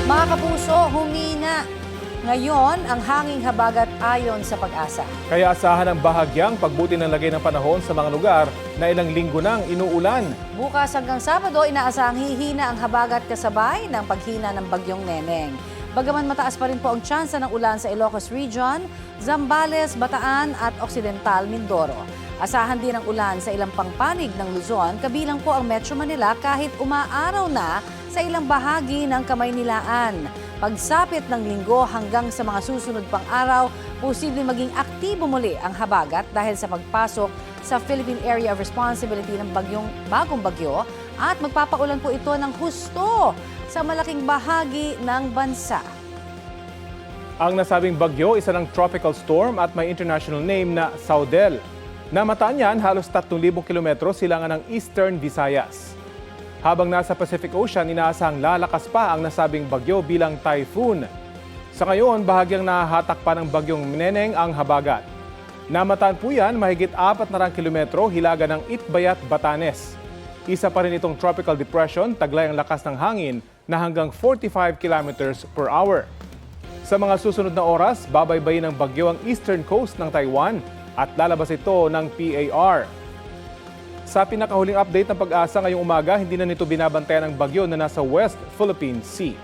Mga kapuso, humina ngayon ang hanging habagat ayon sa Pag-asa. Kaya asahan ang bahagyang pagbuti ng lagay ng panahon sa mga lugar na ilang linggo nang inuulan. Bukas hanggang Sabado, inaasahang hihina ang habagat kasabay ng paghina ng bagyong Neneng. Bagaman mataas pa rin po ang tsansa ng ulan sa Ilocos Region, Zambales, Bataan at Occidental Mindoro. Asahan din ang ulan sa ilang pangpanig ng Luzon, kabilang po ang Metro Manila kahit umaaraw na sa ilang bahagi ng Kamaynilaan. Pagsapit ng linggo hanggang sa mga susunod pang araw, posibleng maging aktibo muli ang habagat dahil sa pagpasok sa Philippine Area of Responsibility ng bagong bagyo at magpapaulan po ito ng husto sa malaking bahagi ng bansa. Ang nasabing bagyo, isa ng tropical storm at may international name na Saudel. Namataan niyan halos 3,000 kilometro silangan ng Eastern Visayas. Habang nasa Pacific Ocean, inaasahang lalakas pa ang nasabing bagyo bilang typhoon. Sa ngayon, bahagyang nahahatak pa ng bagyong Neneng ang habagat. Namataan po yan mahigit 400 kilometro hilaga ng Itbayat, Batanes. Isa pa rin itong tropical depression, taglay ang lakas ng hangin na hanggang 45 kilometers per hour. Sa mga susunod na oras, babaybayin ng bagyo ang eastern coast ng Taiwan at lalabas ito ng PAR. Sa pinakahuling update ng Pag-asa ngayong umaga, hindi na nito binabantayan ang bagyo na nasa West Philippine Sea.